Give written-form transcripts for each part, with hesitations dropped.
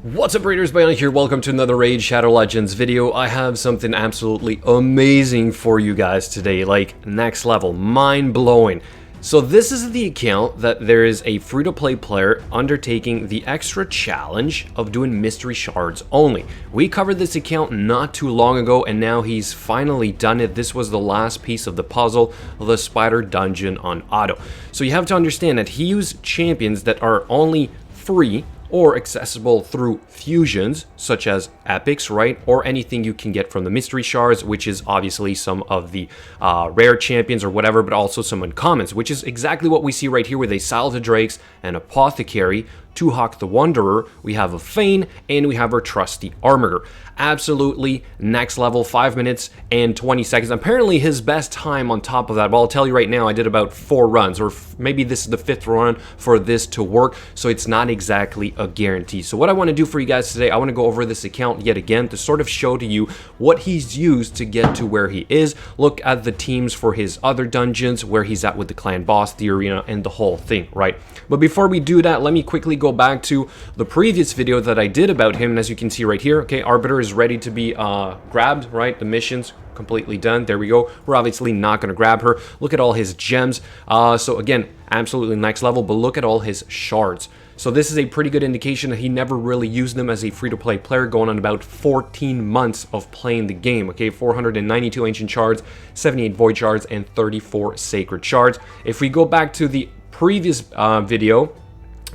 What's up, Raiders? Bionic here. Welcome to another Raid Shadow Legends video. I have something absolutely amazing for you guys today, like next level, mind-blowing. So this is the account that there is a free-to-play player undertaking the extra challenge of doing mystery shards only. We covered this account not too long ago, and now he's finally done it. This was the last piece of the puzzle, the spider dungeon on auto. So you have to understand that he used champions that are only free or accessible through fusions, such as epics, right? Or anything you can get from the mystery shards, which is obviously some of the rare champions or whatever, but also some uncommons, which is exactly what we see right here with a Salad Drakes, an Apothecary, Tuhawk the Wanderer, we have a Fane, and we have our trusty Armiger. Absolutely next level, 5 minutes and 20 seconds. Apparently his best time on top of that, but I'll tell you right now, I did about 4 runs, or maybe this is the 5th run for this to work, so it's not exactly a guarantee. So what I want to do for you guys today, I want to go over this account yet again to sort of show to you what he's used to get to where he is, look at the teams for his other dungeons, where he's at with the clan boss, the arena, and the whole thing, right? But before we do that, let me quickly go back to the previous video that I did about him, and as you can see right here, okay, Arbiter is ready to be grabbed, right? The mission's completely done. There we go. We're obviously not going to grab her. Look at all his gems. So again, absolutely next level, but look at all his shards. So this is a pretty good indication that he never really used them as a free-to-play player, going on about 14 months of playing the game, okay? 492 ancient shards, 78 void shards, and 34 sacred shards. If we go back to the previous video,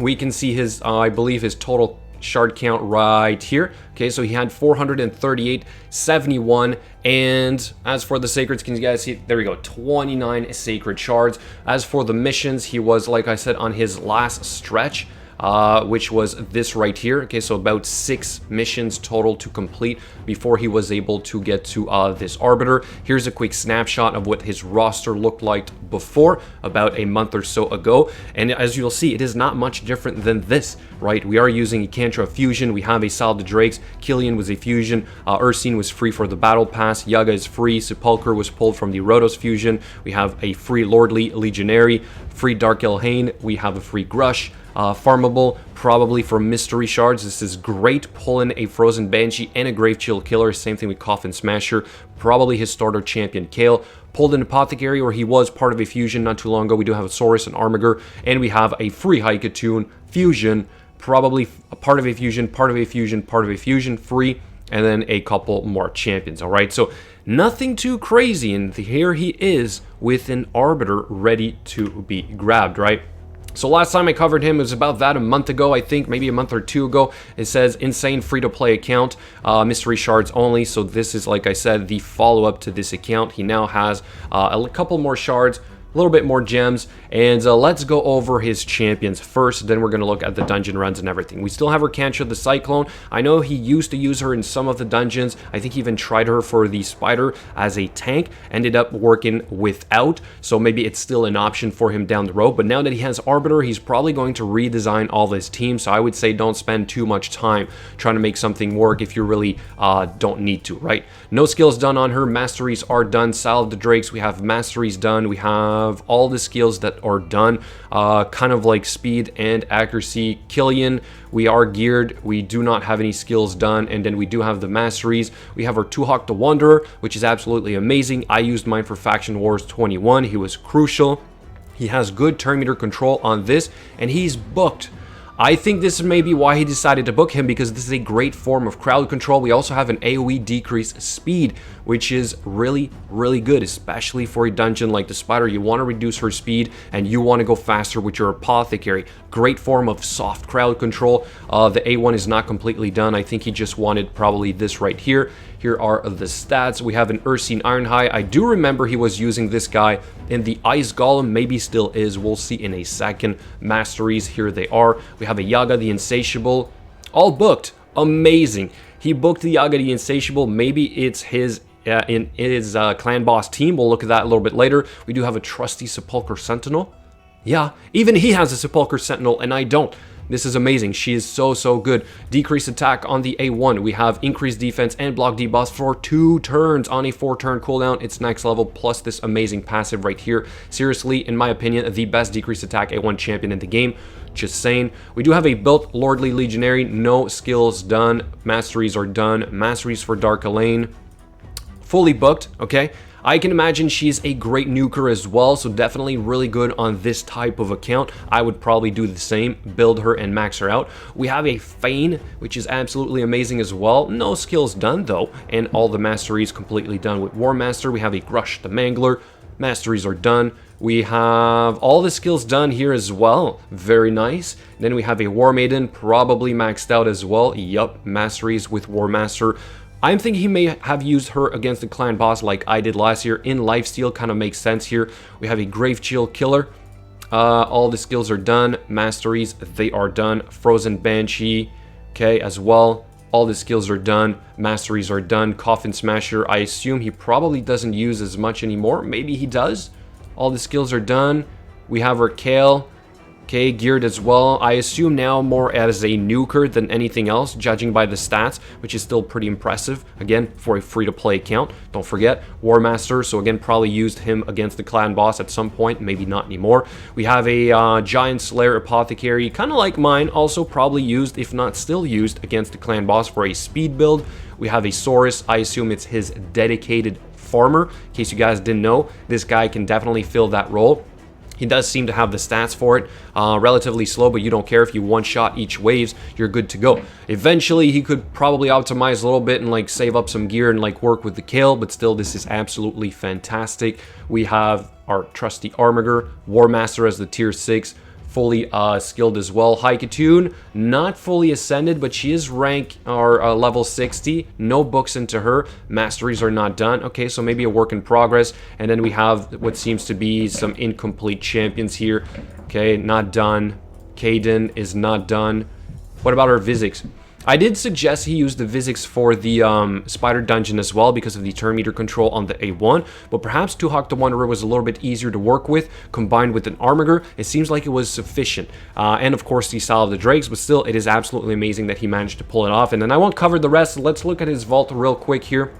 we can see his, I believe his total shard count right here. Okay, so he had 438, 71, and as for the sacreds, can you guys see? There we go, 29 sacred shards. As for the missions, he was, like I said, on his last stretch, which was this right here. Okay, so about 6 missions total to complete before he was able to get to this Arbiter. Here's a quick snapshot of what his roster looked like before, about a month or so ago. And as you'll see, it is not much different than this, right? We are using a Cantra fusion. We have a Salad Drakes. Killian was a fusion. Ursine was free for the battle pass. Yaga is free. Sepulchre was pulled from the Rhodos fusion. We have a free Lordly Legionary, free Dark Elhain. We have a free Grush. Farmable, probably for mystery shards. This is great. Pulling a Frozen Banshee and a Grave Chill Killer. Same thing with Coffin Smasher. Probably his starter champion, Kale. Pulled an Apothecary, or he was part of a fusion not too long ago. We do have a Saurus and Armiger, and we have a free Haikatoon fusion. Probably a part of a fusion, part of a fusion, part of a fusion, free, and then a couple more champions. All right, so nothing too crazy, and here he is with an Arbiter ready to be grabbed, right? So last time I covered him, it was about that a month ago, I think, maybe a month or 2 ago. It says insane free-to-play account, mystery shards only. So this is, like I said, the follow-up to this account. He now has a couple more shards, a little bit more gems, and let's go over his champions first. Then we're going to look at the dungeon runs and everything. We still have Rakantra the Cyclone. I know he used to use her in some of the dungeons. I think he even tried her for the Spider as a tank, ended up working without, so maybe it's still an option for him down the road. But now that he has Arbiter, he's probably going to redesign all his team, so I would say don't spend too much time trying to make something work if you really don't need to, right? No skills done on her. Masteries are done. Salad Drakes, we have Masteries done. We have all the skills that are done, kind of like speed and accuracy. Killian, we are geared. We do not have any skills done, and then we do have the Masteries. We have our Tuhawk the Wanderer, which is absolutely amazing. I used mine for Faction Wars 21. He was crucial. He has good turn meter control on this, and he's booked. I think this may be why he decided to book him, because this is a great form of crowd control. We also have an AoE decrease speed, which is really, really good, especially for a dungeon like the Spider. You want to reduce her speed, and you want to go faster with your Apothecary. Great form of soft crowd control. The A1 is not completely done. I think he just wanted probably this right here. Here are the stats. We have an Ursine Ironhide. I do remember he was using this guy in the Ice Golem, maybe still is. We'll see in a second. Masteries, here they are. We have a Yaga the Insatiable, all booked. Amazing. He booked the Yaga the Insatiable. Maybe it's his in his clan boss team. We'll look at that a little bit later. We do have a trusty Sepulchre Sentinel. Yeah, even he has a Sepulchre Sentinel, and I don't. This is amazing. She is so good. Decreased attack on the A1. We have increased defense and block debuffs for 2 turns on a 4-turn cooldown. It's next level, plus this amazing passive right here. Seriously, in my opinion, the best decreased attack A1 champion in the game. Just saying. We do have a built Lordly Legionary. No skills done. Masteries are done. Masteries for Dark Elaine. Fully booked, okay? I can imagine she's a great nuker as well, so definitely really good on this type of account. I would probably do the same, build her and max her out. We have a Feign, which is absolutely amazing as well. No skills done though, and all the masteries completely done with War Master. We have a Grush the Mangler. Masteries are done. We have all the skills done here as well. Very nice. Then we have a War Maiden, probably maxed out as well. Yup, masteries with War Master. I'm thinking he may have used her against the clan boss like I did last year. In lifesteal, kind of makes sense here. We have a Grave Chill Killer. All the skills are done. Masteries, they are done. Frozen Banshee, okay, as well. All the skills are done. Masteries are done. Coffin Smasher, I assume he probably doesn't use as much anymore. Maybe he does. All the skills are done. We have our Kale. Okay, geared as well. I assume now more as a nuker than anything else, judging by the stats, which is still pretty impressive. Again, for a free-to-play account. Don't forget, War Master, so again, probably used him against the clan boss at some point, maybe not anymore. We have a Giant Slayer Apothecary, kind of like mine, also probably used, if not still used, against the clan boss for a speed build. We have a Saurus, I assume it's his dedicated farmer. In case you guys didn't know, this guy can definitely fill that role. He does seem to have the stats for it. Relatively slow, but you don't care if you one-shot each waves, you're good to go. Eventually, he could probably optimize a little bit and like save up some gear and like work with the Kale, but still, this is absolutely fantastic. We have our trusty Armiger, War Master as the tier 6. Fully skilled as well. Haikatune, not fully ascended, but she is rank or level 60. No books into her. Masteries are not done. Okay, so maybe a work in progress. And then we have what seems to be some incomplete champions here. Okay, not done. Kaden is not done. What about our Vizix? I did suggest he use the Vizix for the Spider Dungeon as well because of the turn meter control on the A1, but perhaps Tuhok the Wanderer was a little bit easier to work with, combined with an Armiger. It seems like it was sufficient. And of course the Style of the Drakes, but still it is absolutely amazing that he managed to pull it off. And then I won't cover the rest, so let's look at his vault real quick here.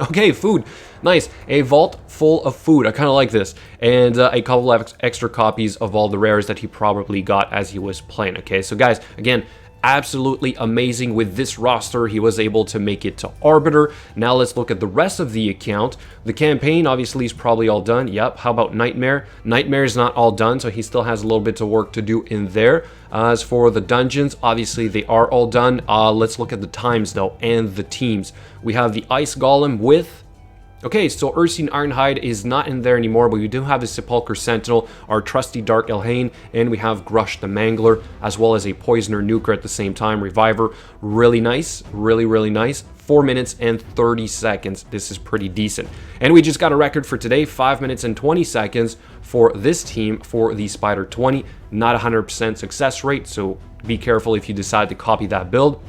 Okay, food. Nice. A vault full of food. I kind of like this. And a couple of extra copies of all the rares that he probably got as he was playing. Okay, so guys, again, absolutely amazing. With this roster, he was able to make it to Arbiter. Now let's look at the rest of the account. The campaign obviously is probably all done. Yep. How about Nightmare? Nightmare is not all done, so he still has a little bit of work to do in there. As for the dungeons, obviously they are all done. Let's look at the times though and the teams. We have the Ice Golem with... Okay, so Ursine Ironhide is not in there anymore, but we do have a Sepulchre Sentinel, our trusty Dark Elhain, and we have Grush the Mangler, as well as a Poisoner Nuker at the same time, Reviver. Really nice, really nice. 4 minutes and 30 seconds. This is pretty decent. And we just got a record for today, 5 minutes and 20 seconds for this team for the Spider 20. Not 100% success rate, so be careful if you decide to copy that build.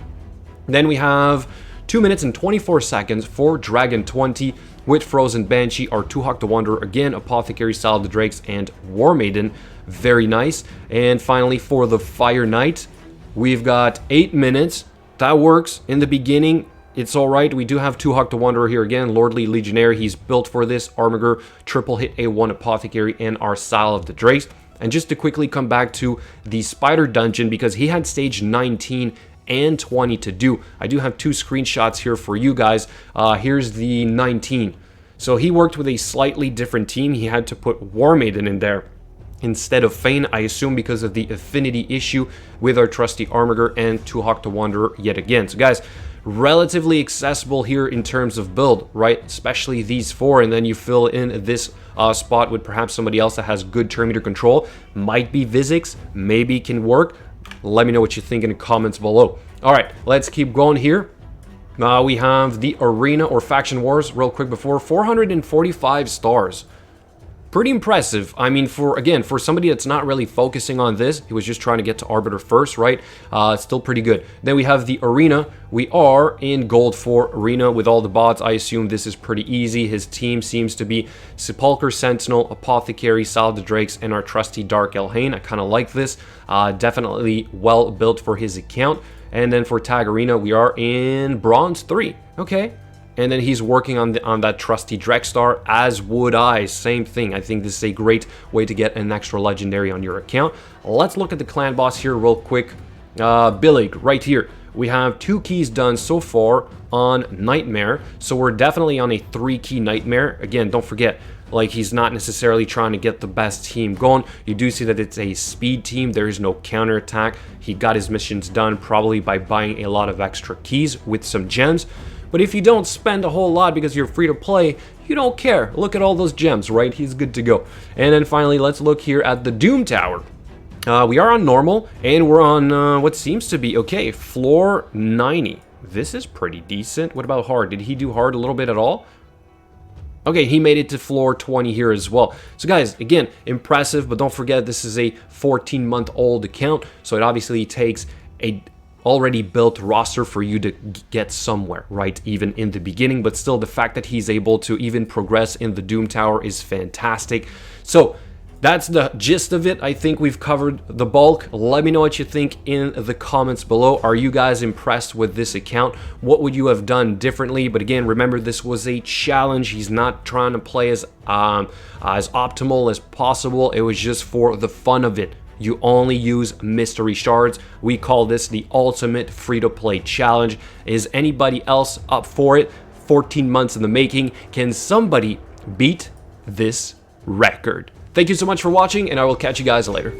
Then we have 2 minutes and 24 seconds for Dragon 20 with Frozen Banshee, our Tuhok the Wanderer again, Apothecary, Style of the Drakes, and War Maiden. Very nice. And finally for the Fire Knight, we've got 8 minutes. That works. In the beginning, it's alright. We do have Tuhok the Wanderer here again, Lordly Legionary. He's built for this. Armiger, triple hit A1 Apothecary, and our Style of the Drakes. And just to quickly come back to the Spider Dungeon, because he had stage 19 and 20 to do. I do have 2 screenshots here for you guys. Here's the 19. So he worked with a slightly different team. He had to put War Maiden in there instead of Feign, I assume because of the affinity issue with our trusty Armiger and Tuhok the Wanderer yet again. So guys, relatively accessible here in terms of build, right? Especially these 4, and then you fill in this spot with perhaps somebody else that has good turn meter control. Might be Vizix, maybe can work. Let me know what you think in the comments below. All right, let's keep going here. We have the Arena or Faction Wars real quick before. 445 stars. Pretty impressive. I mean, for somebody that's not really focusing on this, he was just trying to get to Arbiter first, right? Still pretty good. Then we have the Arena. We are in gold for Arena with all the bots. I assume this is pretty easy. His team seems to be Sepulchre, Sentinel, Apothecary, Salad Drakes, and our trusty Dark Elhain. I kind of like this. Definitely well built for his account. And then for Tag Arena, we are in Bronze 3. Okay. And then he's working on that trusty Drexstar, as would I. Same thing. I think this is a great way to get an extra legendary on your account. Let's look at the clan boss here real quick. Billig, right here. We have 2 keys done so far on Nightmare. So we're definitely on a 3-key Nightmare. Again, don't forget, like, he's not necessarily trying to get the best team going. You do see that it's a speed team. There is no counterattack. He got his missions done probably by buying a lot of extra keys with some gems. But if you don't spend a whole lot because you're free to play, you don't care. Look at all those gems, right? He's good to go. And then finally, let's look here at the Doom Tower. We are on normal, and we're on what seems to be, okay, floor 90. This is pretty decent. What about hard? Did he do hard a little bit at all? Okay, he made it to floor 20 here as well. So guys, again, impressive, but don't forget this is a 14-month-old account, so it obviously takes a already built roster for you to get somewhere, right? Even in the beginning, but still the fact that he's able to even progress in the Doom Tower is fantastic. So that's the gist of it. I think we've covered the bulk. Let me know what you think in the comments below. Are you guys impressed with this account? What would you have done differently? But again, remember, this was a challenge. He's not trying to play as optimal as possible. It was just for the fun of it. You only use mystery shards. We call this the ultimate free-to-play challenge. Is anybody else up for it? 14 months in the making. Can somebody beat this record? Thank you so much for watching, and I will catch you guys later.